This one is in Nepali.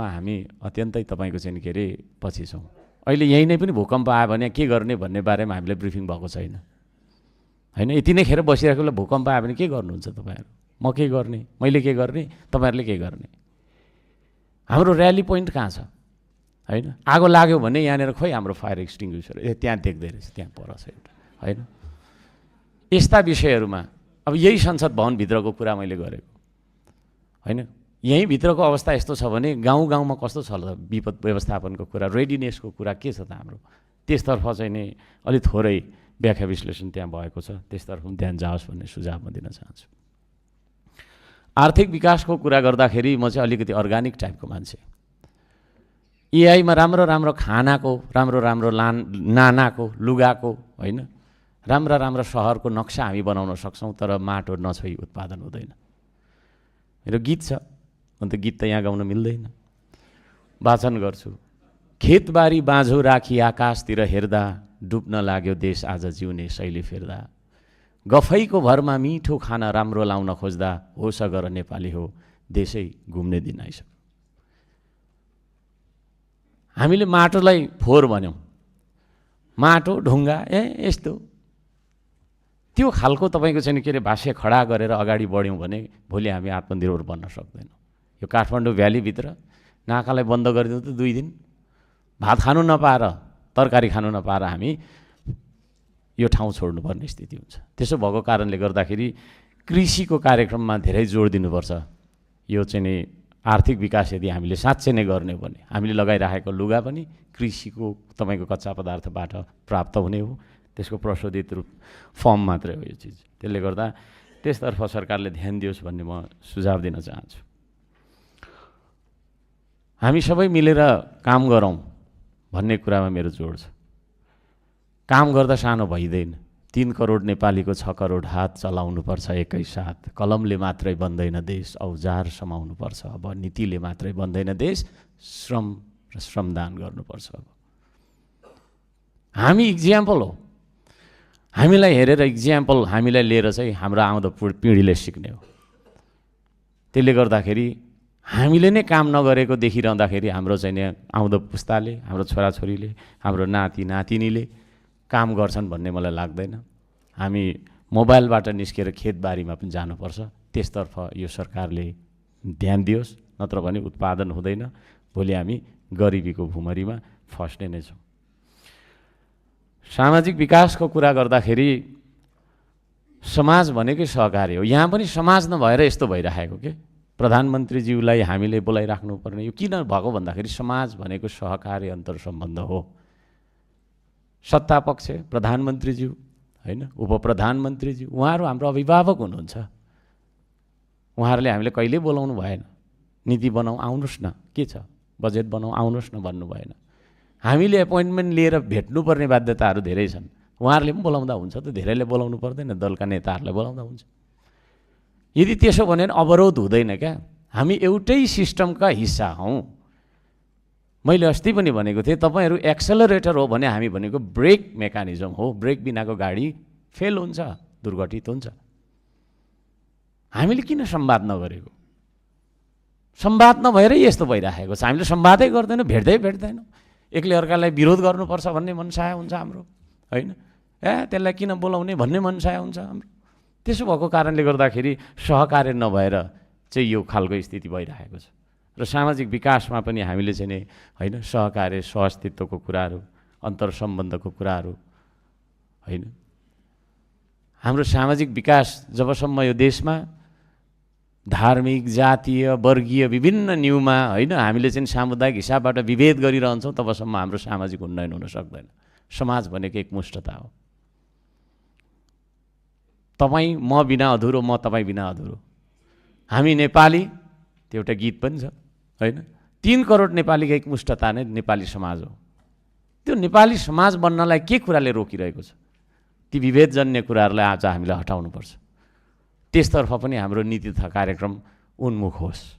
हामी अत्यन्तै तपाईँको चाहिँ के अरे पछि छौँ। अहिले यहीँ नै पनि भूकम्प आयो भने के गर्ने भन्ने बारेमा हामीलाई ब्रिफिङ भएको छैन होइन। यति नै खेर बसिरहेको बेला भूकम्प आयो भने के गर्नुहुन्छ तपाईँहरू? म के गर्ने, मैले के गर्ने, तपाईँहरूले के गर्ने? हाम्रो र्याली पोइन्ट कहाँ छ होइन? आगो लाग्यो भने यहाँनिर खोइ हाम्रो फायर एक्सटिङ्ग्विसर त्यहाँ देख्दै रहेछ, त्यहाँ पर छ एउटा होइन। यस्ता विषयहरूमा अब यही संसद भवनभित्रको कुरा मैले गरेको होइन। यहीँ भित्रको अवस्था यस्तो छ भने गाउँ गाउँमा कस्तो छ त विपद व्यवस्थापनको कुरा, रेडिनेसको कुरा के छ त हाम्रो? त्यसतर्फ चाहिँ नि अलिक थोरै व्याख्या विश्लेषण त्यहाँ भएको छ, त्यसतर्फ पनि ध्यान जाओस् भन्ने सुझाव म दिन चाहन्छु। आर्थिक विकासको कुरा गर्दाखेरि म चाहिँ अलिकति अर्ग्यानिक टाइपको मान्छे। एआईमा राम्रो राम्रो खानाको, राम्रो राम्रो नानाको, लुगाको होइन, राम्रा राम्रा सहरको नक्सा हामी बनाउन सक्छौँ, तर माटो नछोई उत्पादन हुँदैन। मेरो गीत छ, अन्त गीत त यहाँ गाउन मिल्दैन, वाचन गर्छु। खेतबारी बाँझो राखी आकाशतिर हेर्दा, डुब्न लाग्यो देश आज जिउने शैली फेर्दा। गफैको भरमा मिठो खाना राम्रो लाउन खोज्दा, होस गर नेपाली हो देशै घुम्ने दिन आइसक्यो। हामीले माटोलाई फोहोर भन्यौँ, माटो ढुङ्गा यस्तो त्यो खालको तपाईँको चाहिँ के अरे भाष्य खडा गरेर अगाडि बढ्यौँ भने भोलि हामी आत्मनिर्भर बन्न सक्दैनौँ। यो काठमाडौँ भ्यालीभित्र नाकालाई बन्द गरिदिउँ त 2 दिन भात खानु नपाएर, तरकारी खानु नपाएर हामी यो ठाउँ छोड्नुपर्ने स्थिति हुन्छ। त्यसो भएको कारणले गर्दाखेरि कृषिको कार्यक्रममा धेरै जोड दिनुपर्छ। यो चाहिँ नि आर्थिक विकास यदि हामीले साँच्चै नै गर्ने हो भने हामीले लगाइराखेको लुगा पनि कृषिको तपाईँको कच्चा पदार्थबाट प्राप्त हुने हो, त्यसको प्रशोधित रूप फर्म मात्रै हो यो चिज। त्यसले गर्दा त्यसतर्फ सरकारले ध्यान दियोस् भन्ने म सुझाव दिन चाहन्छु। हामी सबै मिलेर काम गरौँ भन्ने कुरामा मेरो जोड छ। काम गर्दा सानो भइँदैन। 3 करोड नेपालीको 6 करोड हात चलाउनुपर्छ एकैसाथ। कलमले मात्रै बन्दैन देश, औजार समाउनुपर्छ। अब नीतिले मात्रै बन्दैन देश, श्रम र श्रमदान गर्नुपर्छ। अब हामी इक्जाम्पल हो, हामीलाई हेरेर इक्जाम्पल हामीलाई लिएर चाहिँ हाम्रो आउँदो पिँढीले सिक्ने हो। त्यसले गर्दाखेरि हामीले नै काम नगरेको देखिरहँदाखेरि हाम्रो चाहिँ नि आउँदो पुस्ताले, हाम्रो छोराछोरीले, हाम्रो नाति नातिनीले काम गर्छन् भन्ने मलाई लाग्दैन। हामी मोबाइलबाट निस्केर खेतबारीमा पनि जानुपर्छ। त्यसतर्फ यो सरकारले ध्यान दियोस्, नत्र भने उत्पादन हुँदैन। भोलि हामी गरिबीको भुमरीमा फस्ने नै छौँ। सामाजिक विकासको कुरा गर्दाखेरि समाज भनेकै सहकारी हो। यहाँ पनि समाज नभएर यस्तो भइरहेको के प्रधानमन्त्रीज्यूलाई हामीले बोलाइराख्नु पर्ने यो किन भएको भन्दाखेरि समाज भनेको सहकारी अन्तर सम्बन्ध हो। सत्ता पक्ष प्रधानमन्त्रीज्यू होइन, उपप्रधानमन्त्रीज्यू उहाँहरू हाम्रो अभिभावक हुनुहुन्छ। उहाँहरूले हामीले कहिल्यै बोलाउनु भएन। नीति बनाऊ आउनुहोस् न, के छ बजेट बनाऊ आउनुहोस् न भन्नु भएन। हामीले एपोइन्टमेन्ट लिएर भेट्नुपर्ने बाध्यताहरू धेरै छन्। उहाँहरूले पनि बोलाउँदा हुन्छ त, धेरैले बोलाउनु पर्दैन, दलका नेताहरूलाई बोलाउँदा हुन्छ। यदि त्यसो भने अवरोध हुँदैन क्या। हामी एउटै सिस्टमका हिस्सा हौँ। मैले अस्ति पनि भनेको थिएँ, तपाईँहरू एक्सेलरेटर हो भने हामी भनेको ब्रेक मेकानिजम हो। ब्रेक बिनाको गाडी फेल हुन्छ, दुर्घटित हुन्छ। हामीले किन संवाद नगरेको? संवाद नभएरै यस्तो भइराखेको छ। हामीले संवादै गर्दैनौँ, भेट्दैनौँ। एकले अर्कालाई विरोध गर्नुपर्छ भन्ने मनसाय हुन्छ हाम्रो होइन। त्यसलाई किन बोलाउने भन्ने मनसाय हुन्छ हाम्रो। त्यसो भएको कारणले गर्दाखेरि सहकार्य नभएर चाहिँ यो खालको स्थिति भइरहेको छ। र सामाजिक विकासमा पनि हामीले चाहिँ नि होइन सहकार्य, सहअस्तित्वको कुराहरू, अन्तर सम्बन्धको कुराहरू होइन। हाम्रो सामाजिक विकास जबसम्म यो देशमा धार्मिक, जातीय, वर्गीय विभिन्न न्यूमा होइन हामीले चाहिँ सामुदायिक हिसाबबाट विभेद गरिरहन्छौँ, तबसम्म हाम्रो सामाजिक उन्नयन हुन सक्दैन। समाज भनेको एकमुष्टता हो। तपाईँ म बिना अधुरो, म तपाईँ बिना अधुरो। हामी नेपाली, त्यो एउटा गीत पनि छ होइन। 3 करोड नेपालीको एकमुष्टता नै नेपाली समाज हो। त्यो नेपाली समाज बन्नलाई के कुराले रोकिरहेको छ? ती विभेदजन्य कुराहरूलाई आज हामीले हटाउनुपर्छ। त्यसतर्फ पनि हाम्रो नीति तथा कार्यक्रम उन्मुख होस्।